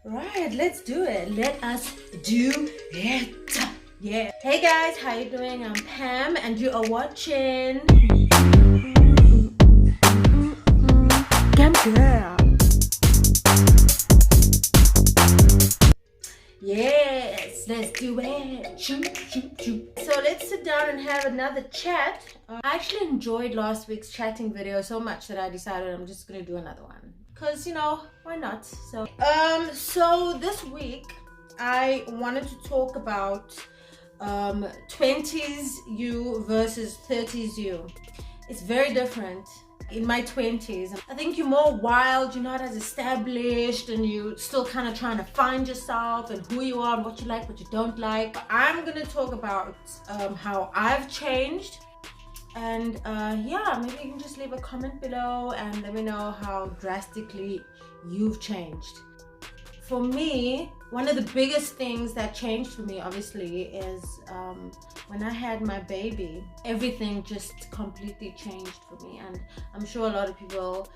Right, let's do it. Let us do it. Yeah. Hey guys, how you doing? I'm Pam and you are watching Cam Girl. Yes, let's do it. So let's sit down and have another chat. I actually enjoyed last week's chatting video so much that I decided I'm just gonna do another one. Cause why not? So this week I wanted to talk about 20s you versus 30s you. It's very different. In my 20s, I think you're more wild, you're not as established, and you're still kind of trying to find yourself and who you are and what you like, what you don't like. I'm gonna talk about how I've changed, and yeah, maybe you can just leave a comment below and let me know how drastically you've changed. For me, one of the biggest things that changed for me obviously is when I had my baby. Everything just completely changed for me, and I'm sure a lot of people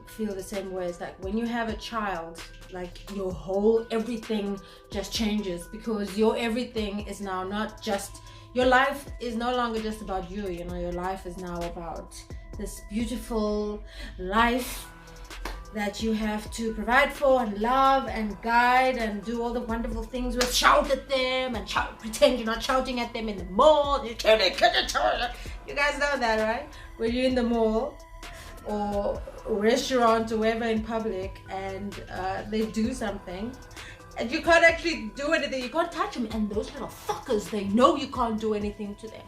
feel the same way. It's like when you have a child, like your whole everything just changes, because your everything is now not just, your life is no longer just about you, your life is now about this beautiful life that you have to provide for and love and guide and do all the wonderful things with. Shout at them and pretend you're not shouting at them in the mall. You guys know that, right? When you're in the mall or restaurant or wherever in public and they do something and you can't actually do anything, you can't touch them, and those little fuckers, they know you can't do anything to them,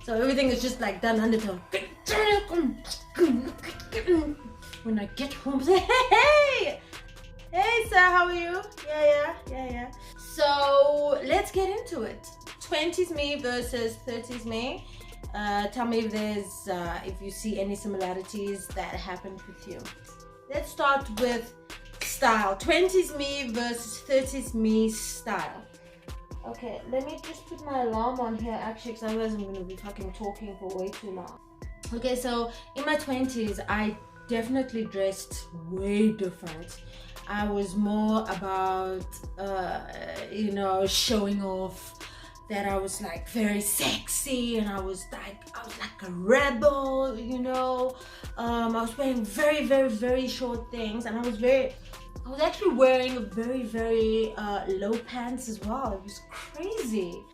so everything is just like done undertone. When I get home, say, hey sir, how are you? Yeah. So let's get into it. 20s me versus 30s me. Tell me if you see any similarities that happened with you. Let's start with style. 20s me versus 30s me style. Okay, let me just put my alarm on here actually, because otherwise I'm going to be fucking talking for way too long. Okay, so in my 20s, I definitely dressed way different. I was more about showing off that I was like very sexy, and I was like a rebel, I was wearing very, very, very short things, and I was actually wearing very, very low pants as well. It was crazy.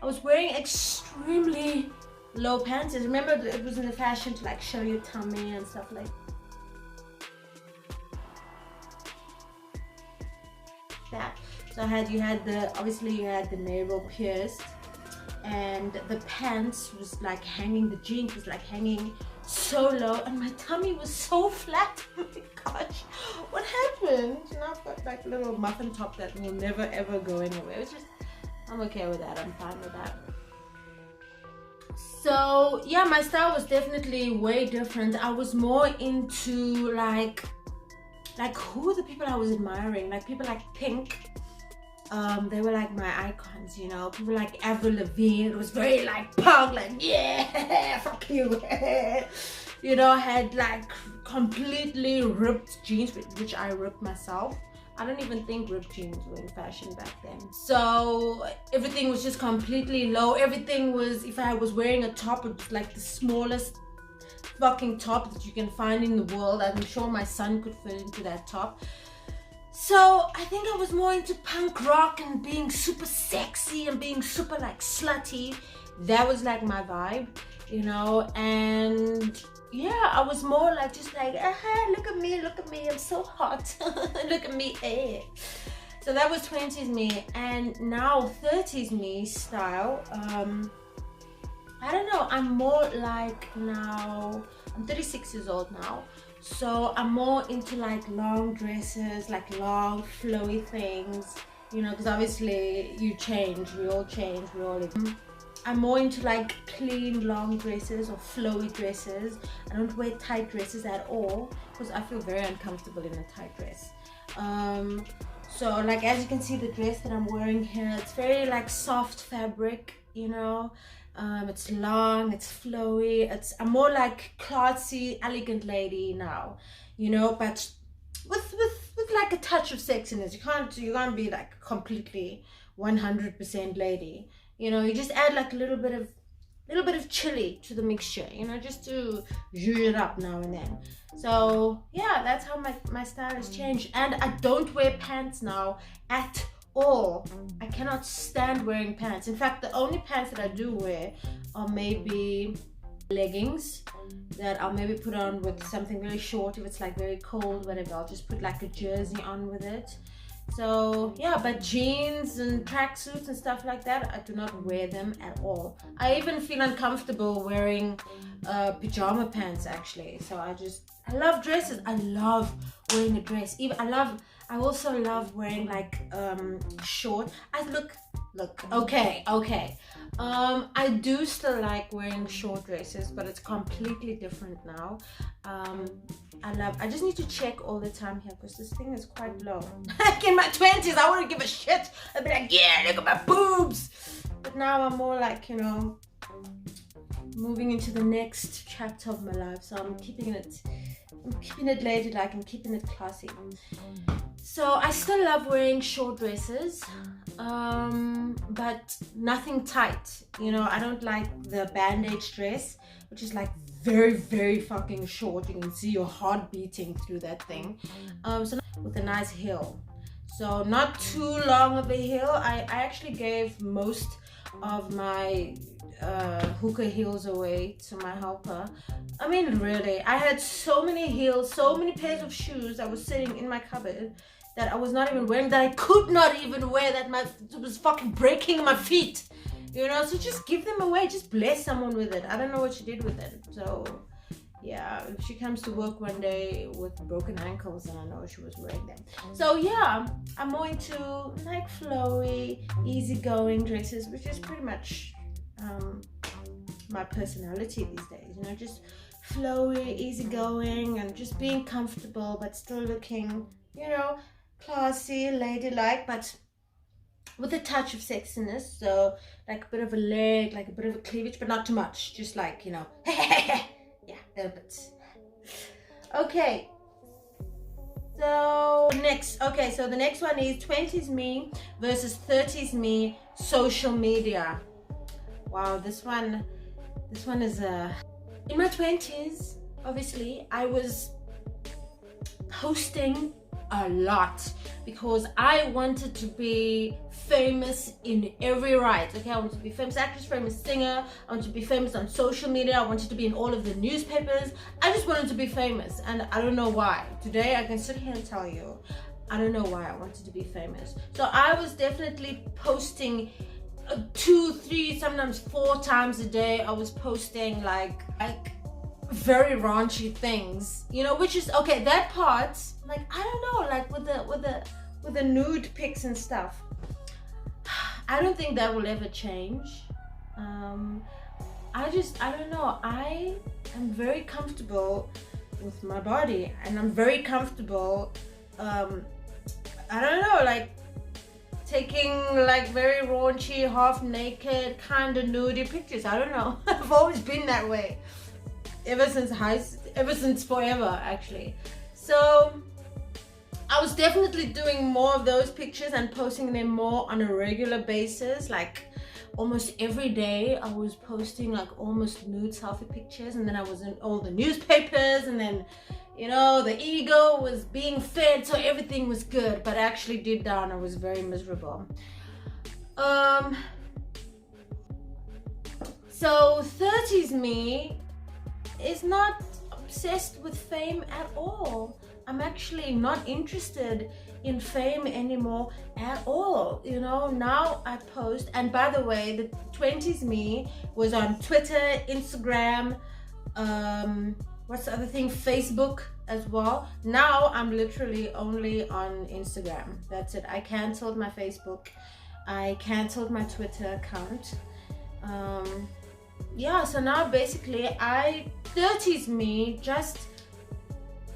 I was wearing extremely low pants. Remember, it was in the fashion to like show your tummy and stuff like that. So you had the navel pierced, and the pants was like hanging, the jeans was like hanging so low, and my tummy was so flat. Oh my gosh, what happened? I've got like a little muffin top that will never ever go anywhere. It's just, I'm okay with that. I'm fine with that. So yeah, my style was definitely way different. I was more into like who were the people I was admiring? Like people like Pink. They were like my icons, People like Avril Lavigne. It was very like punk, like yeah, fuck you. I had like completely ripped jeans, which I ripped myself. I don't even think ripped jeans were in fashion back then. So everything was just completely low. Everything was, if I was wearing a top, it was like the smallest fucking top that you can find in the world. I'm sure my son could fit into that top. So I think I was more into punk rock and being super sexy and being super like slutty. That was like my vibe, and yeah, I was more like just like, look at me, I'm so hot. Look at me, eh. So that was 20s me. And now 30s me style, I don't know, I'm more like, now I'm 36 years old now, so I'm more into like long dresses, like long flowy things, because obviously you change, we all change, I'm more into like clean long dresses or flowy dresses. I don't wear tight dresses at all because I feel very uncomfortable in a tight dress. So like as you can see, the dress that I'm wearing here, it's very like soft fabric, It's long, it's flowy. I'm more like classy, elegant lady now, you know, but with like a touch of sexiness. You can't be like completely 100% lady. You know, you just add like a little bit of chili to the mixture, you know, just to zhuzh it up now and then. So yeah, that's how my style has changed. And I don't wear pants now at all. I cannot stand wearing pants. In fact, the only pants that I do wear are maybe leggings that I'll maybe put on with something very short. If it's like very cold, whatever, I'll just put like a jersey on with it. So yeah, but jeans and tracksuits and stuff like that, I do not wear them at all. I even feel uncomfortable wearing pajama pants actually. So I love dresses. I love wearing a dress. I also love wearing like short. Okay. I do still like wearing short dresses, but it's completely different now. I just need to check all the time here because this thing is quite low. Like in my 20s, I wouldn't give a shit. I'd be like, yeah, look at my boobs. But now I'm more like, you know, moving into the next chapter of my life. So I'm keeping it ladylike and keeping it classy. So I still love wearing short dresses, but nothing tight. You know, I don't like the bandage dress, which is like very, very fucking short. You can see your heart beating through that thing. So with a nice heel. So not too long of a heel. I actually gave most of my hookah heels away to my helper. I mean, really, I had so many heels, so many pairs of shoes that was sitting in my cupboard that I was not even wearing, that I could not even wear, that it was fucking breaking my feet, you know. So just give them away, just bless someone with it. I don't know what she did with it. So yeah, if she comes to work one day with broken ankles, then I know she was wearing them. So yeah, I'm more into like flowy, easygoing dresses, which is pretty much my personality these days, you know, just flowy, easygoing, and just being comfortable but still looking, you know, classy, ladylike, but with a touch of sexiness. So like a bit of a leg, like a bit of a cleavage, but not too much, just like, you know, yeah, a little bit. Okay, so the next one is 20's me versus 30's me social media. Wow, this one is in my 20s, obviously, I was posting a lot because I wanted to be famous in every right. Okay, I wanted to be famous actress, famous singer. I wanted to be famous on social media. I wanted to be in all of the newspapers. I just wanted to be famous, and I don't know why. Today, I can sit here and tell you, I don't know why I wanted to be famous. So I was definitely posting 2, 3, sometimes 4 times a day. I was posting like very raunchy things, you know, which is okay. That part, like, I don't know, like with the nude pics and stuff, I don't think that will ever change. I don't know. I am very comfortable with my body, and I'm very comfortable. I don't know, like taking like very raunchy, half naked, kind of nudie pictures. I don't know. I've always been that way. Ever since forever, actually. So I was definitely doing more of those pictures and posting them more on a regular basis. Like almost every day I was posting like almost nude selfie pictures, and then I was in all the newspapers, and then, you know, the ego was being fed, so everything was good. But actually deep down I was very miserable. So 30's me is not obsessed with fame at all. I'm actually not interested in fame anymore at all. You know, now I post, and by the way, the 20's me was on Twitter, Instagram, what's the other thing, Facebook as well. Now I'm literally only on Instagram. That's it. I canceled my Facebook. I canceled my Twitter account. Yeah, so now basically 30's me just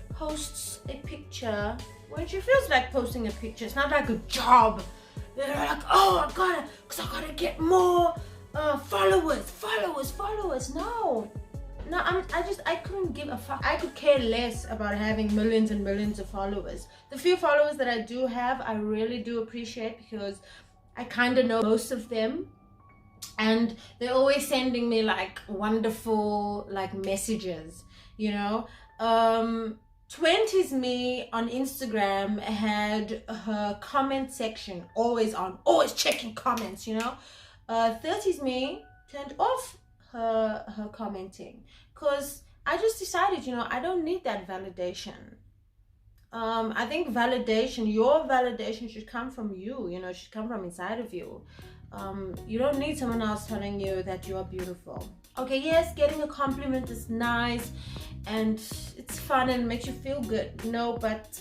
posts a picture when she feels like posting a picture. It's not like a job. They're like, oh, I gotta get more followers. No, I couldn't give a fuck. I could care less about having millions and millions of followers. The few followers that I do have, I really do appreciate, because I kind of know most of them, and they're always sending me like wonderful like messages, you know. 20's me on Instagram had her comment section always on, always checking comments, you know. 30's me turned off her commenting, because I just decided, you know, I don't need that validation. I think validation, your validation should come from you, you know, should come from inside of you. You don't need someone else telling you that you are beautiful. Okay, yes, getting a compliment is nice and it's fun and makes you feel good, you know, but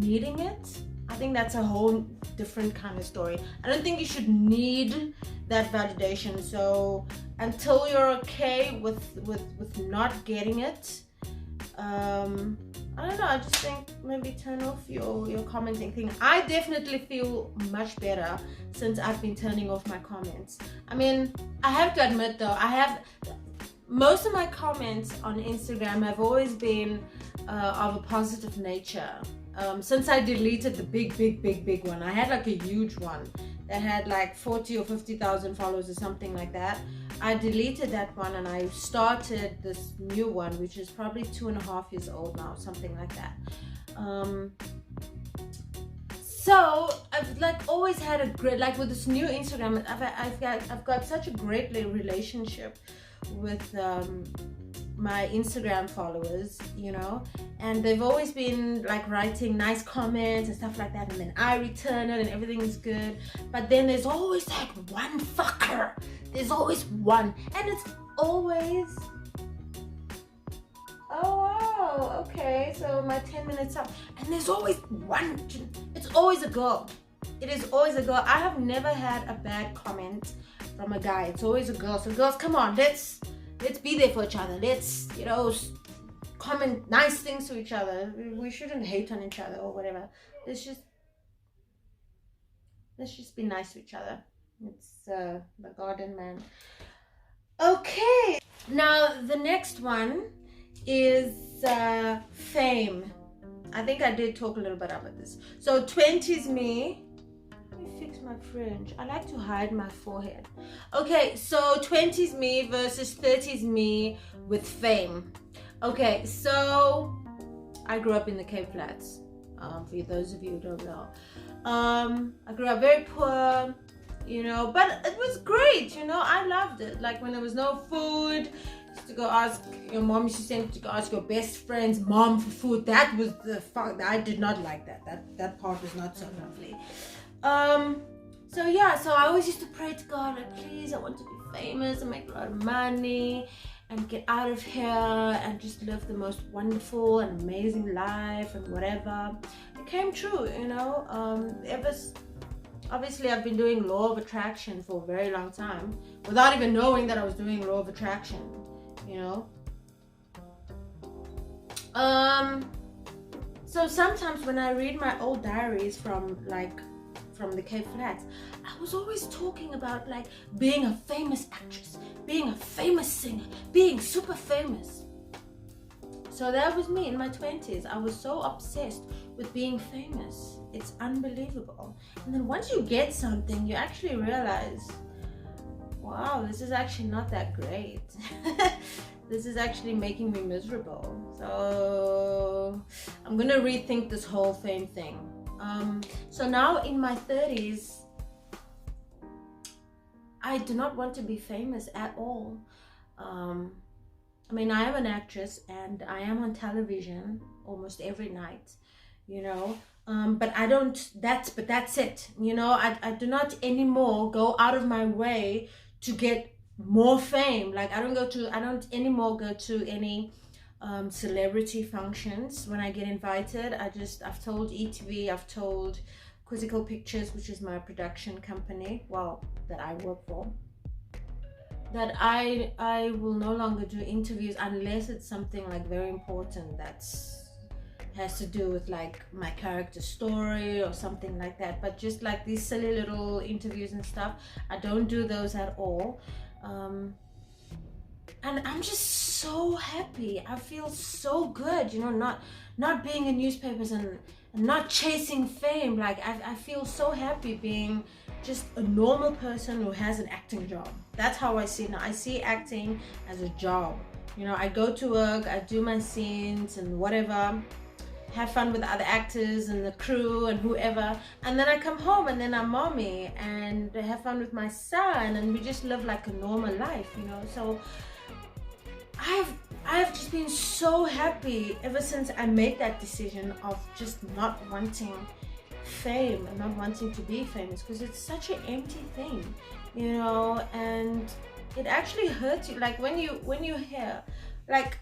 needing it, I think that's a whole different kind of story. I don't think you should need that validation. So until you're okay with not getting it, I don't know, I just think maybe turn off your commenting thing. I definitely feel much better since I've been turning off my comments. I mean, I have to admit though, most of my comments on Instagram have always been of a positive nature. Since I deleted the big one, I had like a huge one that had like 40 or 50,000 followers or something like that. I deleted that one and I started this new one, which is probably 2.5 years old now, something like that. So I've like always had a great, like with this new Instagram, I've got such a great relationship with my Instagram followers, you know, and they've always been like writing nice comments and stuff like that, and then I return it and everything is good. But then there's always like one fucker, there's always one, and it's always, oh wow, okay, so my 10 minutes up, and there's always one, it's always a girl. It is always a girl. I have never had a bad comment from a guy. It's always a girl. So girls, come on, let's be there for each other. Let's, you know, comment nice things to each other. We shouldn't hate on each other or whatever. Let's just be nice to each other. It's the garden man. Okay, now the next one is fame. I think I did talk a little bit about this. So 20's me. Let me fix my fringe. I like to hide my forehead. Okay, so 20's me versus 30's me with fame. Okay, so I grew up in the Cape Flats. For those of you who don't know, I grew up very poor, you know, but it was great, you know. I loved it. Like when there was no food, to go ask your mom, she sent to go ask your best friend's mom for food. That was the fun. I did not like that part was not so lovely. So yeah, so I always used to pray to God, like, please, I want to be famous and make a lot of money and get out of here and just live the most wonderful and amazing life and whatever. It came true, you know. Obviously I've been doing law of attraction for a very long time without even knowing that I was doing law of attraction, you know. So sometimes when I read my old diaries from the Cape Flats, I was always talking about like being a famous actress, being a famous singer, being super famous. So that was me in my 20's. I was so obsessed with being famous. It's unbelievable. And then once you get something, you actually realize, wow, this is actually not that great. This is actually making me miserable. So I'm gonna rethink this whole fame thing. So now in my 30's, I do not want to be famous at all. I mean, I am an actress and I am on television almost every night, you know, but I don't, that's it, you know. I do not anymore go out of my way to get more fame. Like I don't anymore go to any celebrity functions. When I get invited, I've told ETV, I've told Quizzical Pictures, which is my production company, well, that I work for, that I will no longer do interviews unless it's something like very important that's has to do with like my character story or something like that. But just like these silly little interviews and stuff, I don't do those at all. And I'm just so happy. I feel so good, you know, not being in newspapers and not chasing fame. Like I feel so happy being just a normal person who has an acting job. That's how I see it now. I see acting as a job. You know, I go to work, I do my scenes and whatever, have fun with the other actors and the crew and whoever, and then I come home and then I'm mommy and have fun with my son, and we just live like a normal life, you know. So I've just been so happy ever since I made that decision of just not wanting fame and not wanting to be famous, because it's such an empty thing, you know. And it actually hurts you, like when you hear, like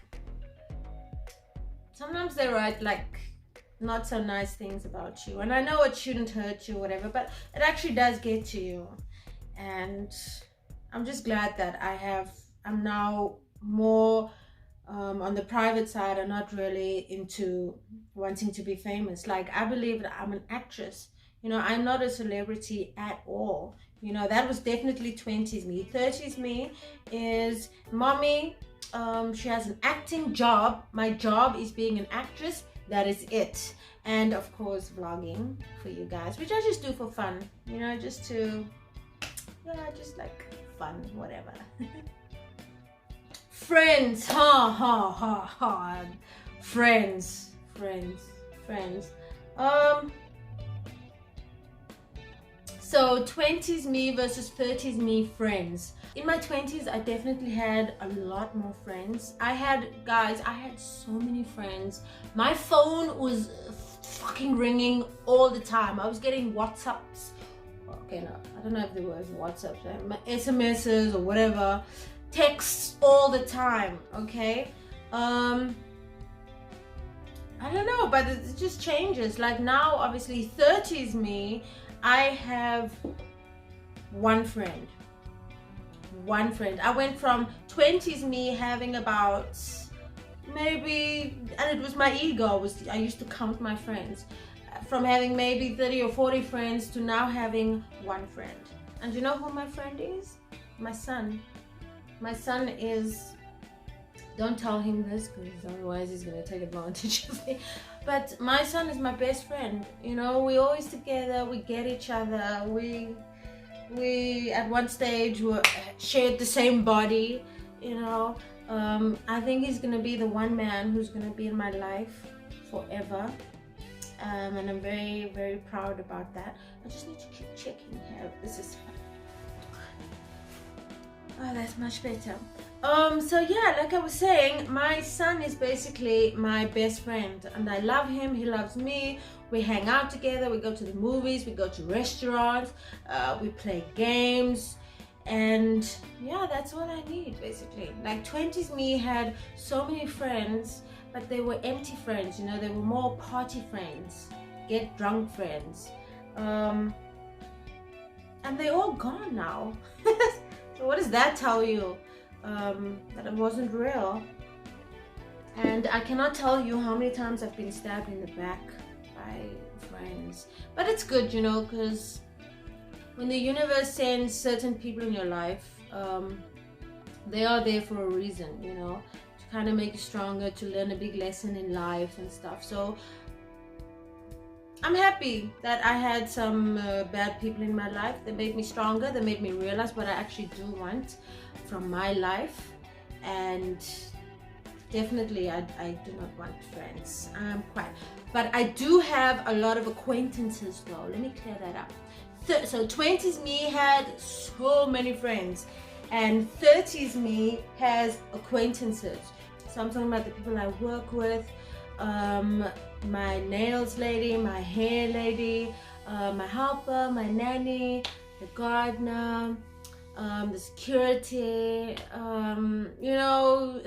sometimes they write like not so nice things about you, and I know it shouldn't hurt you, whatever, but it actually does get to you. And I'm just glad that I'm now more on the private side. I'm not really into wanting to be famous. Like, I believe that I'm an actress, you know. I'm not a celebrity at all, you know. That was definitely 20s me. 30s me is mommy. She has an acting job. My job is being an actress. That is it. And of course vlogging for you guys, which I just do for fun, you know, just to, yeah, just like fun, whatever. Friends, friends. So 20s me versus 30s me friends. In my 20s, I definitely had a lot more friends. I had so many friends. My phone was fucking ringing all the time. I was getting WhatsApps. Okay, no, I don't know if there was WhatsApps, SMSs or whatever. Texts all the time, okay? I don't know, but it just changes. Like now, obviously, 30s me, I have one friend. I went from 20s me having about maybe, and it was my ego, I used to count my friends, from having maybe 30 or 40 friends to now having one friend. And you know who my friend is? My son. My son is, don't tell him this because otherwise he's going to take advantage of me, but my son is my best friend, you know. We're always together, we get each other, we at one stage shared the same body, you know. I think he's going to be the one man who's going to be in my life forever, and I'm very, very proud about that. I just need to keep checking here. This is oh, that's much better. So yeah, like I was saying, my son is basically my best friend, and I love him, he loves me. We hang out together, we go to the movies, we go to restaurants, we play games, and yeah, that's all I need basically. Like 20s me had so many friends, but they were empty friends, you know. They were more party friends, get drunk friends, and they're all gone now. So what does that tell you? That it wasn't real. And I cannot tell you how many times I've been stabbed in the back by friends. But it's good, you know, because when the universe sends certain people in your life, they are there for a reason, you know, to kind of make you stronger, to learn a big lesson in life and stuff. So I'm happy that I had some bad people in my life. They made me stronger. They made me realize what I actually do want from my life. And definitely I do not want friends. But I do have a lot of acquaintances though. Let me clear that up. So 20s me had so many friends, and 30s me has acquaintances. So I'm talking about the people I work with, my nails lady, my hair lady, my helper, my nanny, the gardener, the security, you know,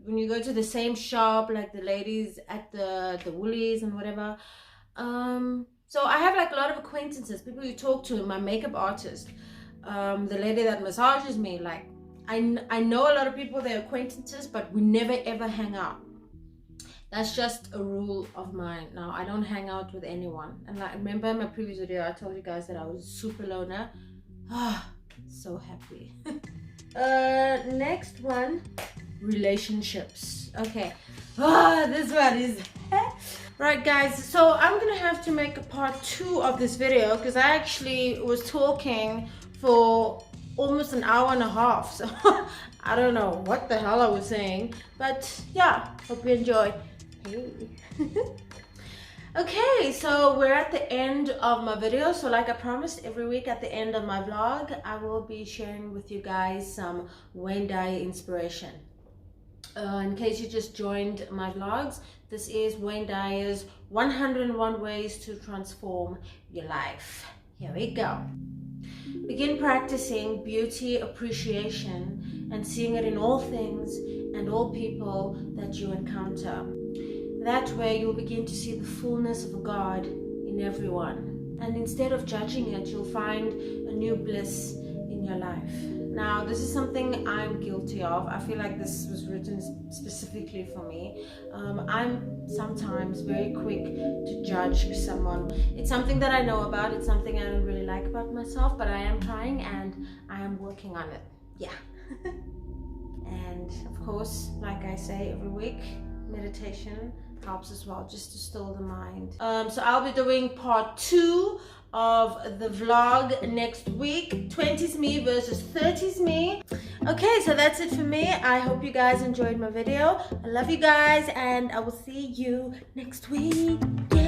when you go to the same shop, like the ladies at the Woolies and whatever. So I have like a lot of acquaintances, people you talk to, my makeup artist, the lady that massages me. Like I know a lot of people, they're acquaintances, but we never ever hang out. That's just a rule of mine. Now, I don't hang out with anyone. And like, remember in my previous video, I told you guys that I was a super loner. Ah, so happy. Next one, relationships. Okay. Ah, this one is... Right, guys, so I'm gonna have to make a part 2 of this video because I actually was talking for almost an hour and a half, so I don't know what the hell I was saying, but yeah, hope you enjoy. Hey. Okay, so we're at the end of my video. So like I promised, every week at the end of my vlog, I will be sharing with you guys some Wayne Dyer inspiration. In case you just joined my vlogs, this is Wayne Dyer's 101 Ways to Transform Your Life. Here we go. Begin practicing beauty appreciation and seeing it in all things and all people that you encounter. That way you'll begin to see the fullness of God in everyone. And instead of judging it, you'll find a new bliss in your life. Now, this is something I'm guilty of. I feel like this was written specifically for me. I'm sometimes very quick to judge someone. It's something that I know about. It's something I don't really like about myself, but I am trying and I am working on it. Yeah. And of course, like I say every week, meditation helps as well, just to still the mind. So I'll be doing part 2 of the vlog next week, 20's me versus 30's me. Okay, so that's it for me. I hope you guys enjoyed my video. I love you guys and I will see you next week. Yeah.